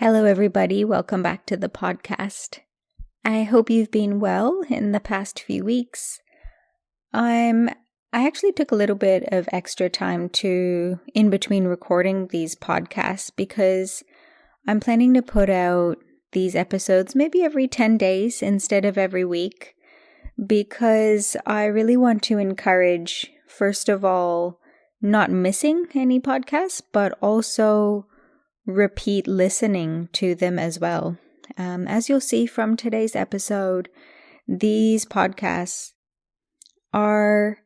Hello, everybody. Welcome back to the podcast. I hope you've been well in the past few weeks. I actually took a little bit of extra time in between recording these podcasts because I'm planning to put out these episodes maybe every 10 days instead of every week, because I really want to encourage, first of all, not missing any podcasts, but also repeat listening to them as well. As you'll see from today's episode, these podcasts are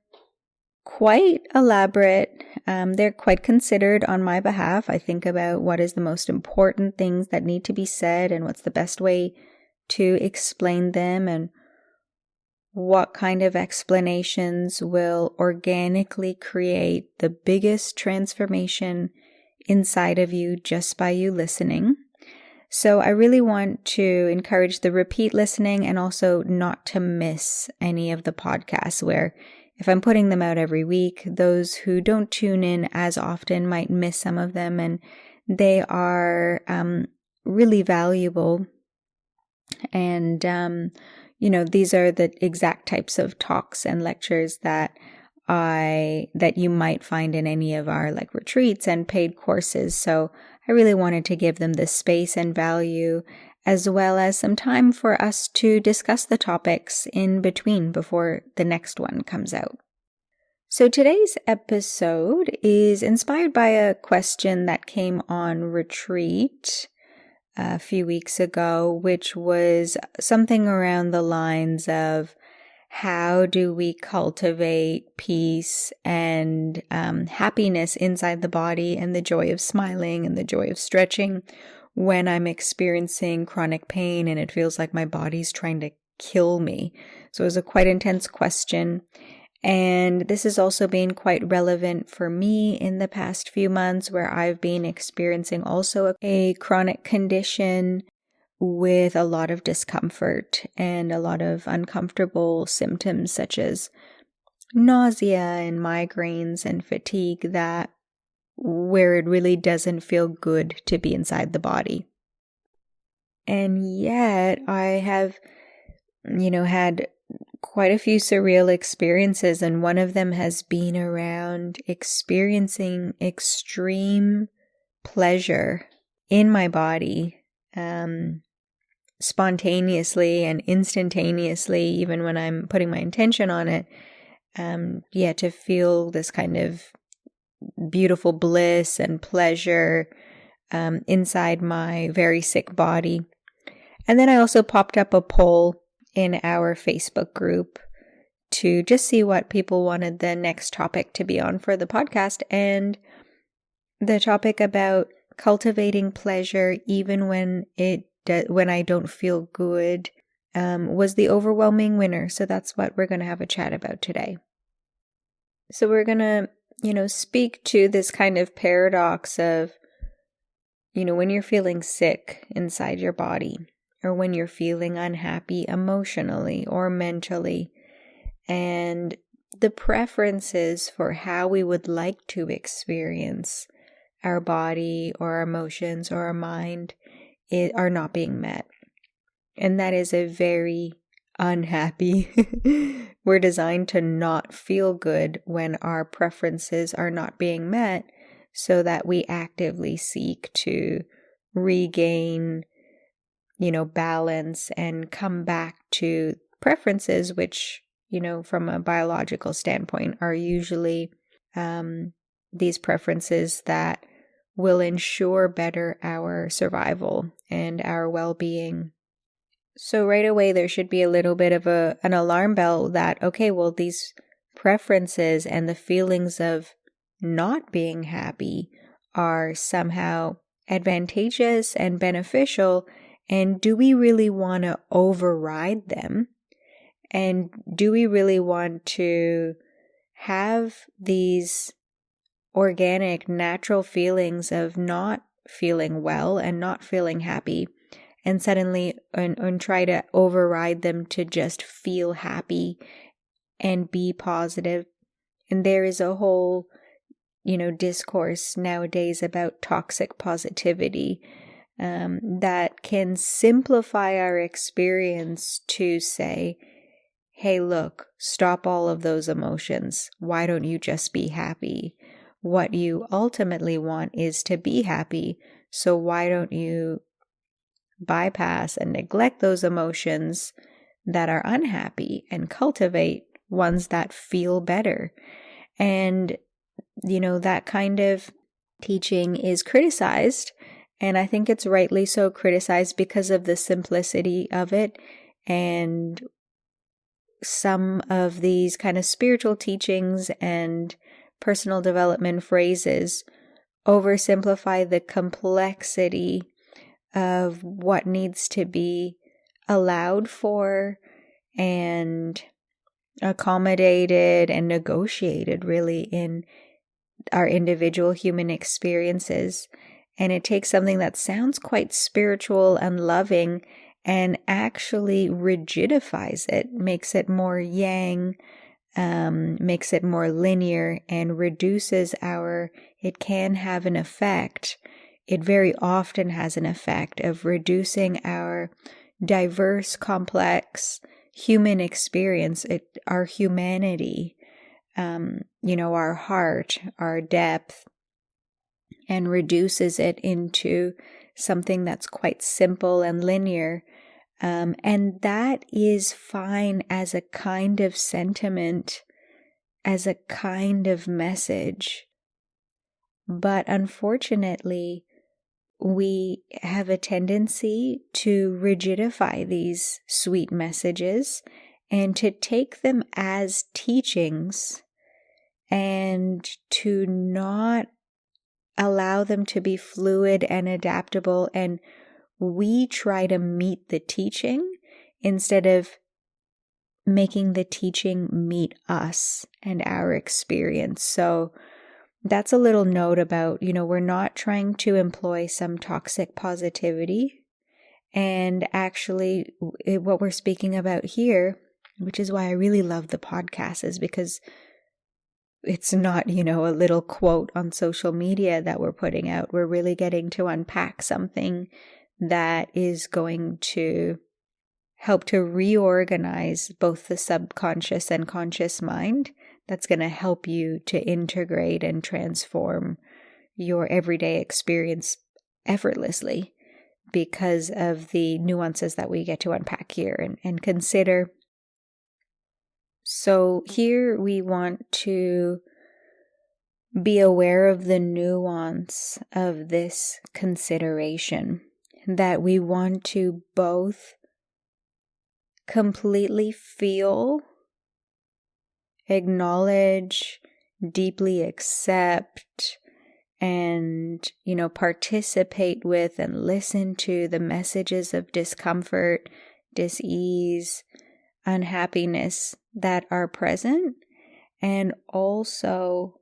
quite elaborate. They're quite considered on my behalf. I think about what is the most important things that need to be said and what's the best way to explain them and what kind of explanations will organically create the biggest transformation inside of you just by you listening. So I really want to encourage the repeat listening and also not to miss any of the podcasts, where if I'm putting them out every week, those who don't tune in as often might miss some of them, and they are really valuable. And, these are the exact types of talks and lectures that you might find in any of our retreats and paid courses. So I really wanted to give them the space and value, as well as some time for us to discuss the topics in between before the next one comes out. So today's episode is inspired by a question that came on retreat a few weeks ago, which was something around the lines of, how do we cultivate peace and happiness inside the body and the joy of smiling and the joy of stretching when I'm experiencing chronic pain and it feels like my body's trying to kill me? So it was a quite intense question. And this has also been quite relevant for me in the past few months, where I've been experiencing also a chronic condition with a lot of discomfort and a lot of uncomfortable symptoms such as nausea and migraines and fatigue, where it really doesn't feel good to be inside the body. And yet I have, had quite a few surreal experiences, and one of them has been around experiencing extreme pleasure in my body, spontaneously and instantaneously, even when I'm putting my intention on it, to feel this kind of beautiful bliss and pleasure inside my very sick body. And then I also popped up a poll in our Facebook group to just see what people wanted the next topic to be on for the podcast, and the topic about cultivating pleasure even when I don't feel good was the overwhelming winner. So that's what we're going to have a chat about today. So we're going to, speak to this kind of paradox of, when you're feeling sick inside your body, or when you're feeling unhappy emotionally or mentally, and the preferences for how we would like to experience our body or our emotions or our mind are not being met. And that is a very unhappy. We're designed to not feel good when our preferences are not being met, so that we actively seek to regain, balance and come back to preferences, which, from a biological standpoint, are usually these preferences that will ensure better our survival and our well-being. So right away, there should be a little bit of an alarm bell that, okay, well, these preferences and the feelings of not being happy are somehow advantageous and beneficial. And do we really want to override them? And do we really want to have these organic, natural feelings of not feeling well and not feeling happy, and suddenly and try to override them to just feel happy and be positive? And there is a whole, discourse nowadays about toxic positivity, that can simplify our experience to say, hey, look, stop all of those emotions. Why don't you just be happy? What you ultimately want is to be happy. So why don't you bypass and neglect those emotions that are unhappy and cultivate ones that feel better? And, that kind of teaching is criticized. And I think it's rightly so criticized because of the simplicity of it. And some of these kind of spiritual teachings and personal development phrases oversimplify the complexity of what needs to be allowed for and accommodated and negotiated really in our individual human experiences. And it takes something that sounds quite spiritual and loving and actually rigidifies it, makes it more yang, makes it more linear, and reduces it can have an effect. It very often has an effect of reducing our diverse, complex human experience, our humanity, our heart, our depth, and reduces it into something that's quite simple and linear. And that is fine as a kind of sentiment, as a kind of message. But unfortunately, we have a tendency to rigidify these sweet messages and to take them as teachings and to not allow them to be fluid and adaptable. And we try to meet the teaching instead of making the teaching meet us and our experience. So that's a little note about, we're not trying to employ some toxic positivity. And actually, what we're speaking about here, which is why I really love the podcast, is because it's not, a little quote on social media that we're putting out. We're really getting to unpack something that is going to help to reorganize both the subconscious and conscious mind. That's going to help you to integrate and transform your everyday experience effortlessly because of the nuances that we get to unpack here and consider. So here we want to be aware of the nuance of this consideration, that we want to both completely feel, acknowledge, deeply accept, and, participate with and listen to the messages of discomfort, dis-ease, unhappiness that are present. And also,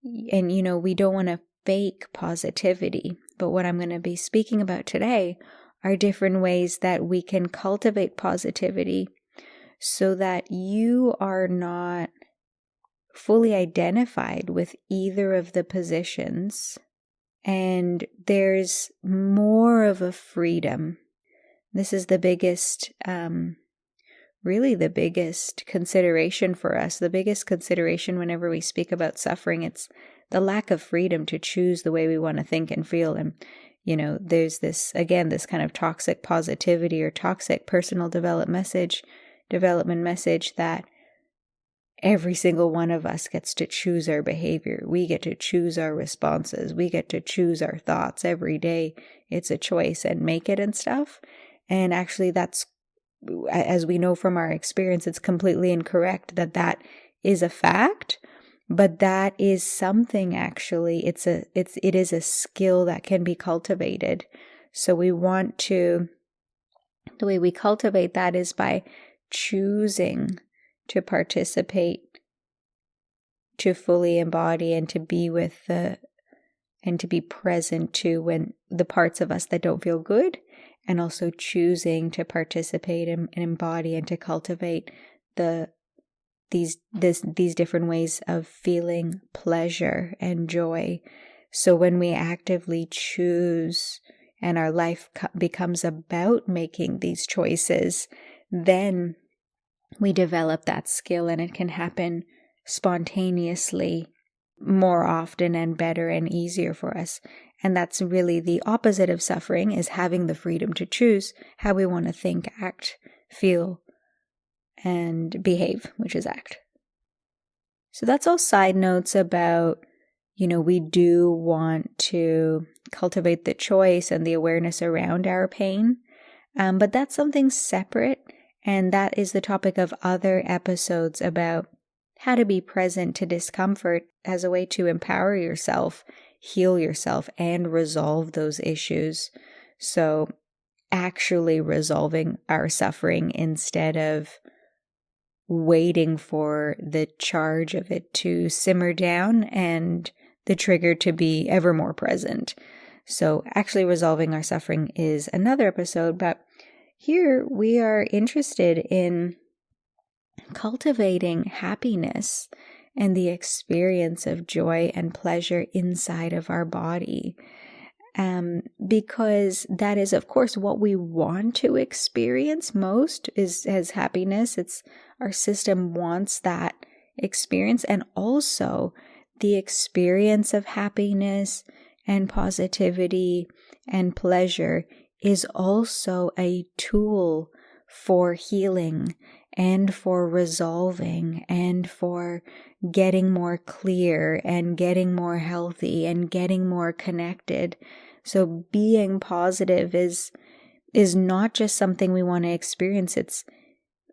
we don't want to fake positivity. But what I'm going to be speaking about today are different ways that we can cultivate positivity so that you are not fully identified with either of the positions, and there's more of a freedom. This is the biggest, really the biggest consideration for us, the biggest consideration whenever we speak about suffering. It's the lack of freedom to choose the way we want to think and feel. And, there's this kind of toxic positivity or toxic personal development message that every single one of us gets to choose our behavior. We get to choose our responses. We get to choose our thoughts every day. It's a choice and make it and stuff. And actually that's, as we know from our experience, it's completely incorrect that is a fact, but that is something actually, it is a skill that can be cultivated. So the way we cultivate that is by choosing to participate, to fully embody and to be and to be present to when the parts of us that don't feel good, and also choosing to participate and embody and to cultivate these different ways of feeling pleasure and joy. So when we actively choose and our life becomes about making these choices, then we develop that skill, and it can happen spontaneously more often and better and easier for us. And that's really the opposite of suffering, is having the freedom to choose how we want to think, act, feel, and behave, which is act. So that's all side notes about, we do want to cultivate the choice and the awareness around our pain. But that's something separate. And that is the topic of other episodes about how to be present to discomfort as a way to empower yourself, heal yourself, and resolve those issues. So actually resolving our suffering instead of waiting for the charge of it to simmer down and the trigger to be ever more present. So actually resolving our suffering is another episode, but here we are interested in cultivating happiness and the experience of joy and pleasure inside of our body. Because that is, of course, what we want to experience most is as happiness. It's our system wants that experience, and also the experience of happiness and positivity and pleasure is also a tool for healing and for resolving and for getting more clear and getting more healthy and getting more connected. So being positive is not just something we want to experience.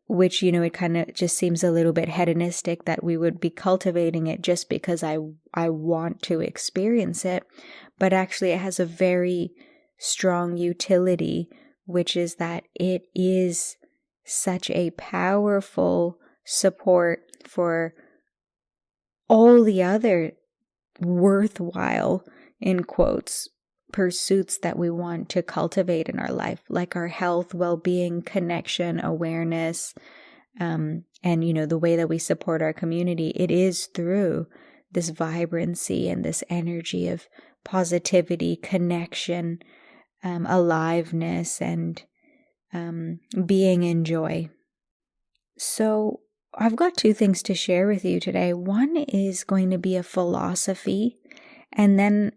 Which, it kind of just seems a little bit hedonistic that we would be cultivating it just because I want to experience it. But actually it has a very strong utility, which is that it is such a powerful support for all the other worthwhile, in quotes, pursuits that we want to cultivate in our life, like our health, well-being, connection, awareness, and the way that we support our community. It is through this vibrancy and this energy of positivity, connection, aliveness, and being in joy. So I've got two things to share with you today. One is going to be a philosophy, and then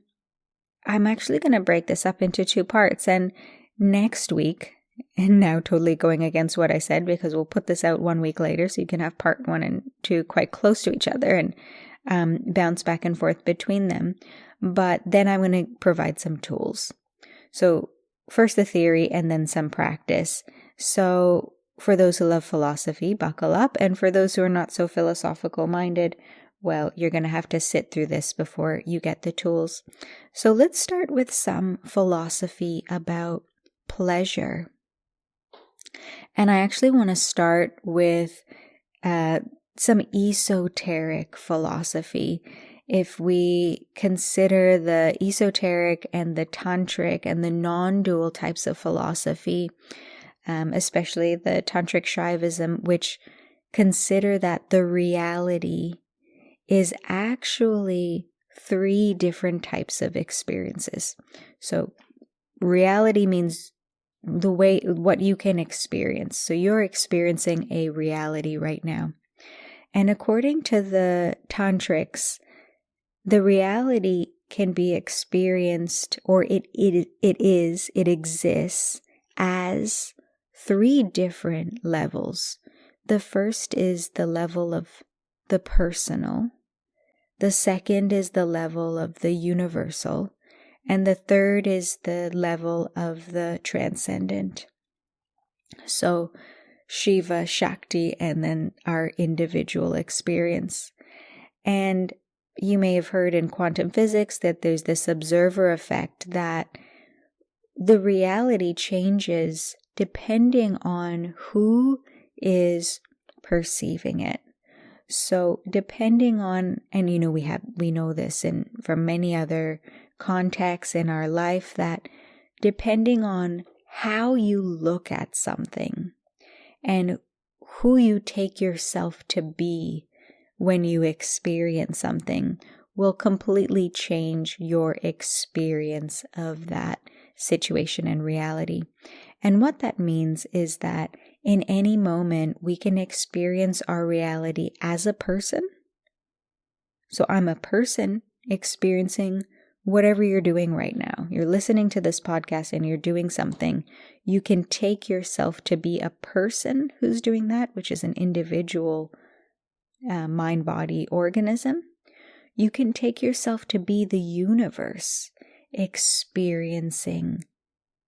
I'm actually going to break this up into two parts. And next week, and now totally going against what I said, because we'll put this out 1 week later, so you can have part 1 and 2 quite close to each other and bounce back and forth between them. But then I'm going to provide some tools. So first the theory and then some practice. So for those who love philosophy, buckle up. And for those who are not so philosophical minded, well, you're going to have to sit through this before you get the tools. So let's start with some philosophy about pleasure. And I actually want to start with some esoteric philosophy. If we consider the esoteric and the tantric and the non-dual types of philosophy, especially the tantric Shaivism, which consider that the reality is actually 3 different types of experiences. So reality means what you can experience. So you're experiencing a reality right now. And according to the tantrics, the reality can be experienced, or it exists as 3 different levels. The first is the level of the personal. The second is the level of the universal. And the third is the level of the transcendent. So Shiva, Shakti, and then our individual experience. And you may have heard in quantum physics that there's this observer effect, that the reality changes depending on who is perceiving it. So depending on, and we know this from many other contexts in our life, that depending on how you look at something and who you take yourself to be when you experience something will completely change your experience of that situation and reality. And what that means is that in any moment, we can experience our reality as a person. So I'm a person experiencing whatever you're doing right now. You're listening to this podcast and you're doing something. You can take yourself to be a person who's doing that, which is an individual mind-body organism. You can take yourself to be the universe experiencing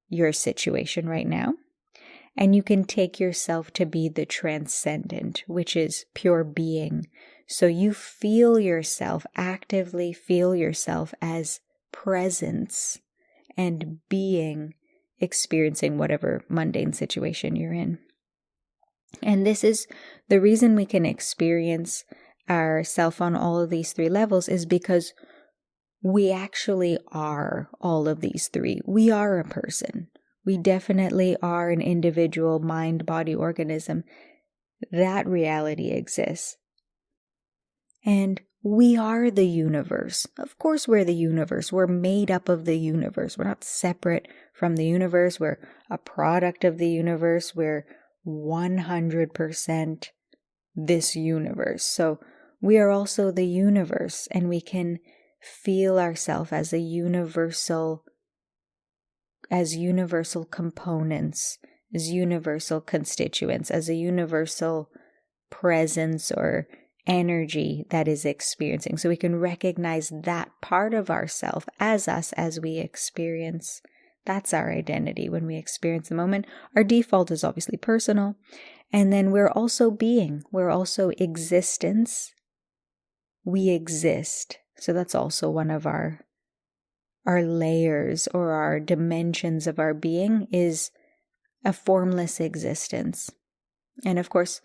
your situation right now. And you can take yourself to be the transcendent, which is pure being. So you feel yourself, actively feel yourself as presence and being, experiencing whatever mundane situation you're in. And this is the reason we can experience ourself on all of these three levels, is because we actually are all of these three. We are a person. We definitely are an individual mind-body organism. That reality exists. And we are the universe. Of course, we're the universe. We're made up of the universe. We're not separate from the universe. We're a product of the universe. We're 100% this universe. So we are also the universe, and we can feel ourselves as a universal components, as universal constituents, as a universal presence or energy that is experiencing. So we can recognize that part of ourself as us as we experience. That's our identity when we experience the moment. Our default is obviously personal. And then we're also being. We're also existence. We exist. So that's also one of our layers or our dimensions of our being, is a formless existence. And of course,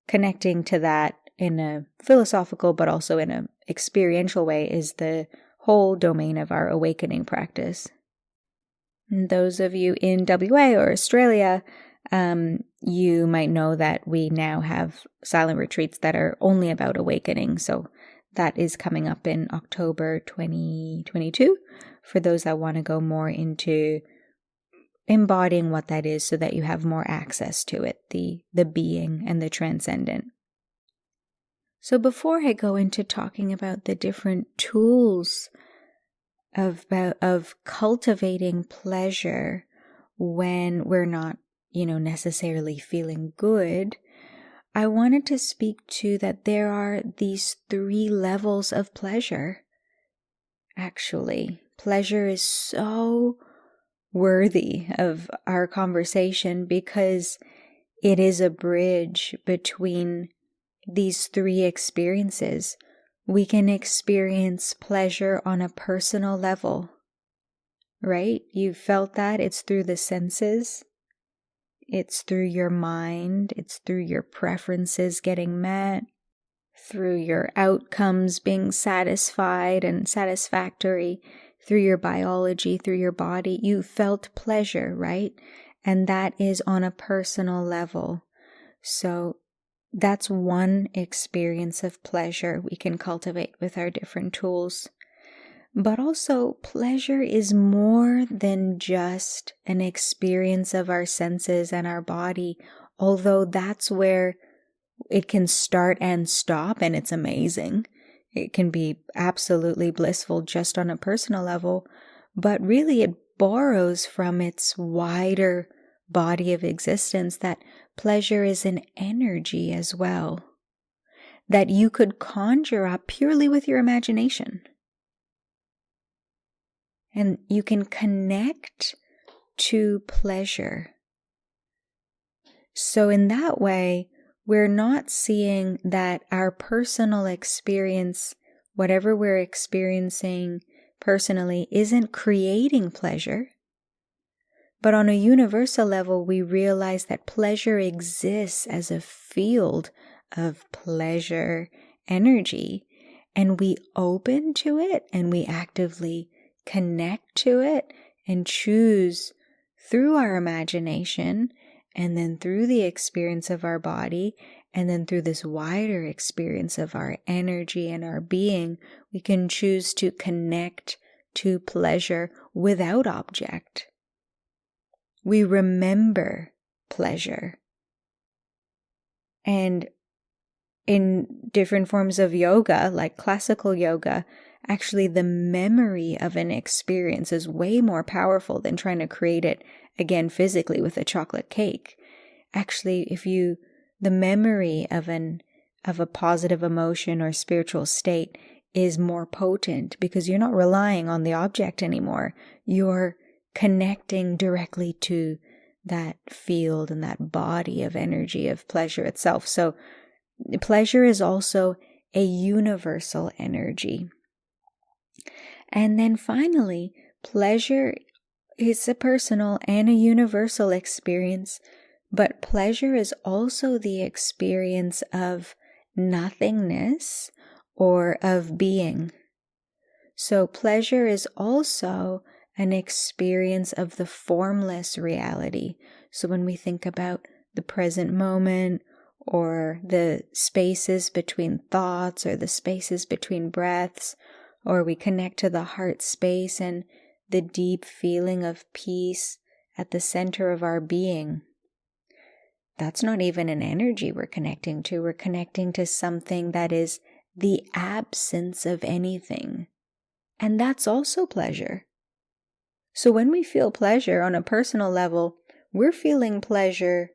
connecting to that in a philosophical but also in an experiential way is the whole domain of our awakening practice. And those of you in WA or Australia, you might know that we now have silent retreats that are only about awakening. So that is coming up in October 2022 for those that want to go more into embodying what that is, so that you have more access to it, the being and the transcendent. So before I go into talking about the different tools of cultivating pleasure when we're not, necessarily feeling good, I wanted to speak to that there are these three levels of pleasure. Actually, pleasure is so worthy of our conversation because it is a bridge between these three experiences. We can experience pleasure on a personal level, right? You've felt that. It's through the senses. It's through your mind. It's through your preferences getting met, through your outcomes being satisfied and satisfactory, through your biology, through your body. You felt pleasure, right? And that is on a personal level. So that's one experience of pleasure we can cultivate with our different tools. But also, pleasure is more than just an experience of our senses and our body, although that's where it can start and stop, and it's amazing. It can be absolutely blissful just on a personal level, but really it borrows from its wider body of existence that pleasure is an energy as well, that you could conjure up purely with your imagination. And you can connect to pleasure. So in that way, we're not seeing that our personal experience, whatever we're experiencing personally, isn't creating pleasure. But on a universal level, we realize that pleasure exists as a field of pleasure energy, and we open to it and we actively connect to it and choose through our imagination, and then through the experience of our body, and then through this wider experience of our energy and our being, we can choose to connect to pleasure without object. We remember pleasure. And in different forms of yoga, like classical yoga, actually the memory of an experience is way more powerful than trying to create it again physically with a chocolate cake. Actually, the memory of a positive emotion or spiritual state is more potent because you're not relying on the object anymore. You're connecting directly to that field and that body of energy of pleasure itself. So pleasure is also a universal energy. And then finally, pleasure is a personal and a universal experience, but pleasure is also the experience of nothingness or of being. So pleasure is also an experience of the formless reality. So when we think about the present moment, or the spaces between thoughts, or the spaces between breaths, or we connect to the heart space and the deep feeling of peace at the center of our being. That's not even an energy we're connecting to. We're connecting to something that is the absence of anything. And that's also pleasure. So when we feel pleasure on a personal level, we're feeling pleasure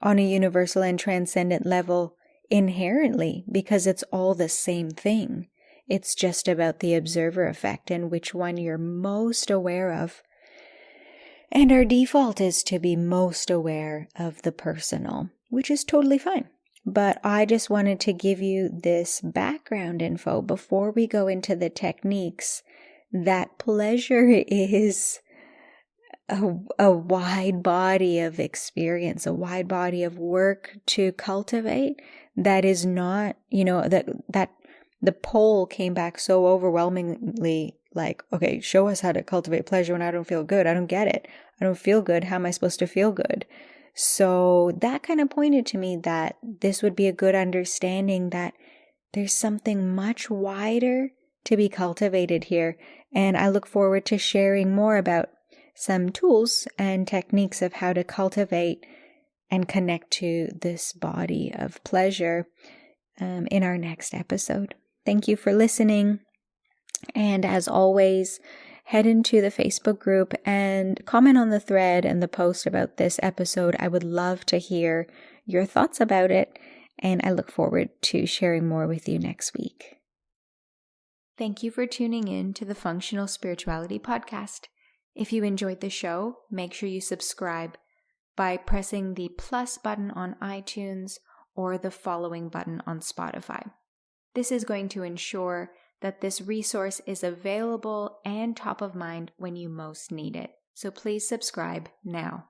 on a universal and transcendent level inherently because it's all the same thing. It's just about the observer effect and which one you're most aware of. And our default is to be most aware of the personal, which is totally fine. But I just wanted to give you this background info before we go into the techniques, that pleasure is a wide body of experience, a wide body of work to cultivate that is not, that the poll came back so overwhelmingly like, okay, show us how to cultivate pleasure when I don't feel good. I don't get it. I don't feel good. How am I supposed to feel good? So that kind of pointed to me that this would be a good understanding that there's something much wider to be cultivated here. And I look forward to sharing more about some tools and techniques of how to cultivate and connect to this body of pleasure in our next episode. Thank you for listening. And as always, head into the Facebook group and comment on the thread and the post about this episode. I would love to hear your thoughts about it, and I look forward to sharing more with you next week. Thank you for tuning in to the Functional Spirituality Podcast. If you enjoyed the show, make sure you subscribe by pressing the plus button on iTunes or the following button on Spotify. This is going to ensure that this resource is available and top of mind when you most need it. So please subscribe now.